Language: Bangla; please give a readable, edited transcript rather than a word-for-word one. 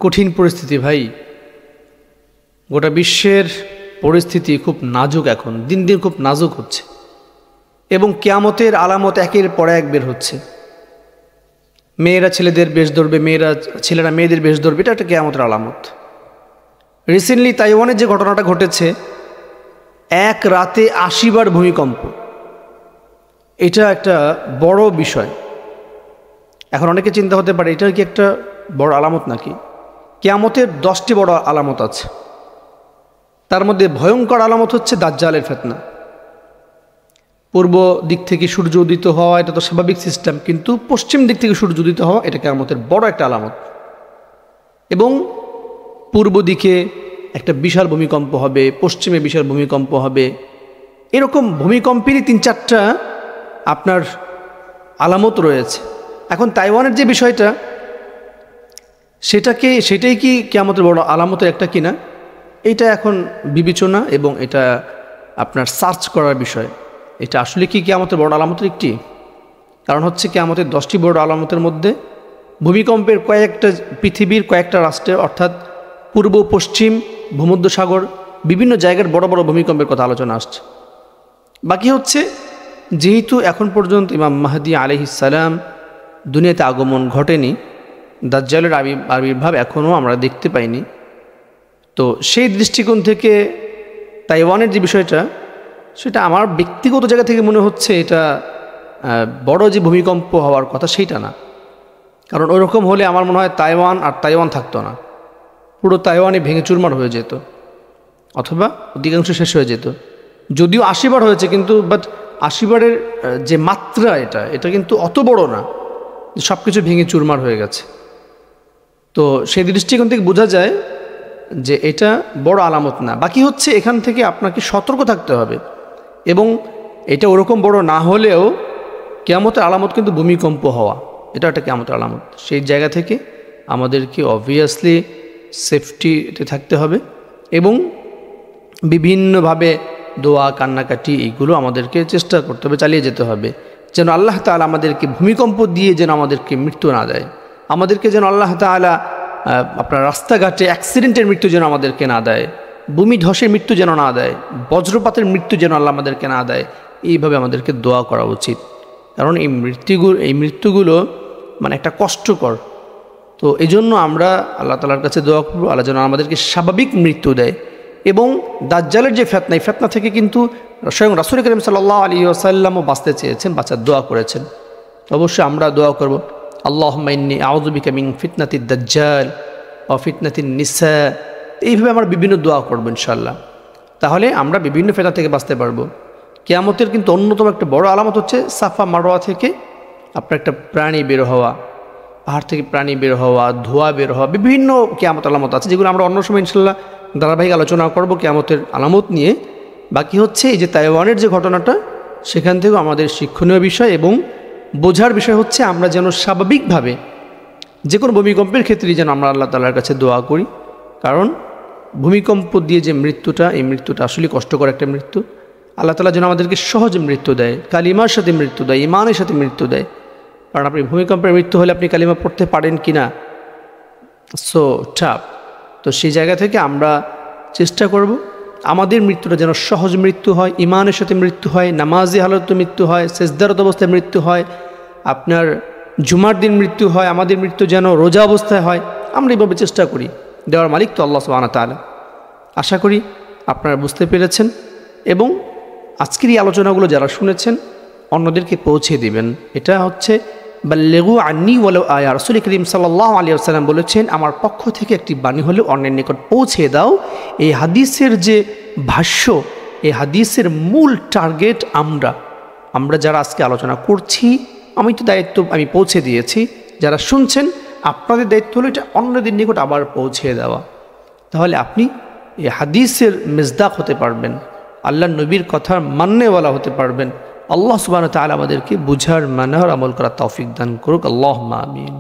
কঠিন পরিস্থিতি ভাই। গোটা বিশ্বের পরিস্থিতি খুব নাজুক, এখন দিন দিন খুব নাজুক হচ্ছে এবং কিয়ামতের আলামত একের পর এক বের হচ্ছে। মেয়েরা ছেলেদের বেশ ধরবে, ছেলেরা মেয়েদের বেশ ধরবে, এটা একটা কিয়ামতের আলামত। রিসেন্টলি তাইওয়ানের যে ঘটনাটা ঘটেছে, এক রাতে ৮০ বার ভূমিকম্প, এটা একটা বড় বিষয়। এখন অনেকে চিন্তা হতে পারে এটা কি একটা বড় আলামত নাকি? কিয়ামতের 10টি বড় আলামত আছে, তার মধ্যে ভয়ঙ্কর আলামত হচ্ছে দাজ্জালের ফিতনা। পূর্ব দিক থেকে সূর্য উদিত হওয়া এটা তো স্বাভাবিক সিস্টেম, কিন্তু পশ্চিম দিক থেকে সূর্য উদিত হওয়া এটা কিয়ামতের বড় একটা আলামত। এবং পূর্ব দিকে একটা বিশাল ভূমিকম্প হবে, পশ্চিমে বিশাল ভূমিকম্প হবে, এরকম ভূমিকম্পেরই 3-4টা আপনার আলামত রয়েছে। এখন তাইওয়ানের যে বিষয়টা, সেটাই কি কিয়ামতের বড় আলামতের একটা কিনা, এটা এখন বিবেচনা এবং এটা আপনার সার্চ করার বিষয়। এটা আসলে কি কিয়ামতের বড় আলামতের একটি? কারণ হচ্ছে কিয়ামতের 10টি বড় আলামতের মধ্যে ভূমিকম্পের পৃথিবীর কয়েকটা রাষ্ট্রের, অর্থাৎ পূর্ব পশ্চিম ভূমধ্যসাগর বিভিন্ন জায়গার বড় বড় ভূমিকম্পের কথা আলোচনা আসছে। বাকি হচ্ছে যেহেতু এখন পর্যন্ত ইমাম মাহদী আলাইহিস সালাম দুনিয়াতে আগমন ঘটেনি, দাজ্জালের আবির্ভাব এখনও আমরা দেখতে পাইনি, তো সেই দৃষ্টিকোণ থেকে তাইওয়ানের যে বিষয়টা, সেটা আমার ব্যক্তিগত জায়গা থেকে মনে হচ্ছে এটা বড় যে ভূমিকম্প হওয়ার কথা সেইটা না। কারণ ওইরকম হলে আমার মনে হয় তাইওয়ান থাকতো না, পুরো তাইওয়ানই ভেঙে চুরমার হয়ে যেত, অথবা অধিকাংশ শেষ হয়ে যেত। যদিও ৮০ বার হয়েছে, কিন্তু বাট ৮০ বারের যে মাত্রা এটা কিন্তু অত বড় না যে সব কিছু ভেঙে চুরমার হয়ে গেছে। তো সেই দৃষ্টিকোণ থেকে বোঝা যায় যে এটা বড় আলামত না। বাকি হচ্ছে এখান থেকে আপনাকে সতর্ক থাকতে হবে, এবং এটা ওরকম বড় না হলেও কিয়ামতের আলামত কিন্তু ভূমিকম্প হওয়া, এটা একটা কিয়ামতের আলামত। সেই জায়গা থেকে আমাদেরকে অবভিয়াসলি সেফটিতে থাকতে হবে এবং বিভিন্নভাবে দোয়া কান্নাকাটি এইগুলো আমাদেরকে চেষ্টা করতে হবে, চালিয়ে যেতে হবে, যেন আল্লাহ তাআলা আমাদেরকে ভূমিকম্প দিয়ে যেন আমাদেরকে মৃত্যু না দেয়, আমাদেরকে যেন আল্লাহ তাআলা আপনার রাস্তাঘাটে অ্যাক্সিডেন্টের মৃত্যু যেন আমাদেরকে না দেয়, ভূমি ধসের মৃত্যু যেন না দেয়, বজ্রপাতের মৃত্যু যেন আল্লাহ আমাদেরকে না দেয়। এইভাবে আমাদেরকে দোয়া করা উচিত, কারণ এই মৃত্যুগুলো মানে একটা কষ্টকর। তো এই জন্য আমরা আল্লাহ তাআলার কাছে দোয়া করব, আল্লাহ যেন আমাদেরকে স্বাভাবিক মৃত্যু দেয়। এবং দাজ্জালের যে ফিতনা, এই ফিতনা থেকে কিন্তু স্বয়ং রাসূল করিম সাল্লাল্লাহু আলাইহি ওয়াসাল্লামও বাঁচতে চেয়েছেন, বাঁচার দোয়া করেছেন। অবশ্যই আমরা দোয়া করব, আল্লাহুম্মা ইন্নী আউযু বিকা মিন ফিতনাতিদ দাজ্জাল ওয়া ফিতনাতিন নিসা। এইভাবে আমরা বিভিন্ন দোয়া করব ইনশাআল্লাহ, তাহলে আমরা বিভিন্ন ফিতনা থেকে বাঁচতে পারবো। কিয়ামতের কিন্তু অন্যতম একটা বড় আলামত হচ্ছে সাফা মারওয়া থেকে আপনার একটা প্রাণী বের হওয়া, পাহাড় থেকে প্রাণী বের হওয়া, ধোঁয়া বের হওয়া, বিভিন্ন কিয়ামত আলামত আছে, যেগুলো আমরা অন্য সময় ইনশাআল্লাহ ধারাবাহিক আলোচনা করব কিয়ামতের আলামত নিয়ে। বাকি হচ্ছে এই যে তাইওয়ানের যে ঘটনাটা, সেখান থেকেও আমাদের শিক্ষণীয় বিষয় এবং বোঝার বিষয় হচ্ছে আমরা যেন স্বাভাবিকভাবে যে কোনো ভূমিকম্পের ক্ষেত্রেই যেন আমরা আল্লাহ তাআলার কাছে দোয়া করি, কারণ ভূমিকম্প দিয়ে যে মৃত্যুটা, এই মৃত্যুটা আসলে কষ্টকর একটা মৃত্যু। আল্লাহ তাআলা যেন আমাদেরকে সহজ মৃত্যু দেয়, কালিমার সাথে মৃত্যু দেয়, ইমানের সাথে মৃত্যু দেয়। কারণ আপনি ভূমিকম্পের মৃত্যু হলে আপনি কালিমা পড়তে পারেন কি না, সো টাফ। তো সেই জায়গা থেকে আমরা চেষ্টা করব আমাদের মৃত্যুটা যেন সহজ মৃত্যু হয়, ইমানের সাথে মৃত্যু হয়, নামাজি হালতে মৃত্যু হয়, সেজদারত অবস্থায় মৃত্যু হয়, আপনার জুমার দিন মৃত্যু হয়, আমাদের মৃত্যু যেন রোজা অবস্থায় হয়। আমরা এইভাবে চেষ্টা করি, দেওয়ার মালিক তো আল্লাহ সুবহানাহু ওয়া তাআলা। আশা করি আপনারা বুঝতে পেরেছেন এবং আজকের এই আলোচনাগুলো যারা শুনেছেন অন্যদেরকে পৌঁছে দিবেন। এটা হচ্ছে বাল্লিগু আন্নী ওয়ালাউ আয়া। রাসূল করিম সাল্লাল্লাহু আলাইহি ওয়াসাল্লাম বলেছেন, আমার পক্ষ থেকে একটি বাণী হলেও অন্যের নিকট পৌঁছে দাও। এই হাদিসের যে ভাষ্য, এই হাদিসের মূল টার্গেট আমরা যারা আজকে আলোচনা করছি, আমি তো দায়িত্ব আমি পৌঁছে দিয়েছি, যারা শুনছেন আপনাদের দায়িত্ব হলো এটা অন্যদের নিকট আবার পৌঁছে দেওয়া। তাহলে আপনি এই হাদিসের মিসদাক হতে পারবেন, আল্লাহর নবীর কথার মান্যওয়ালা হতে পারবেন। আল্লাহ সুবহানাহু ওয়া তাআলা আমাদেরকে বুঝার, মানার, আমল করার তৌফিক দান করুক। আল্লাহুম্মা আমিন।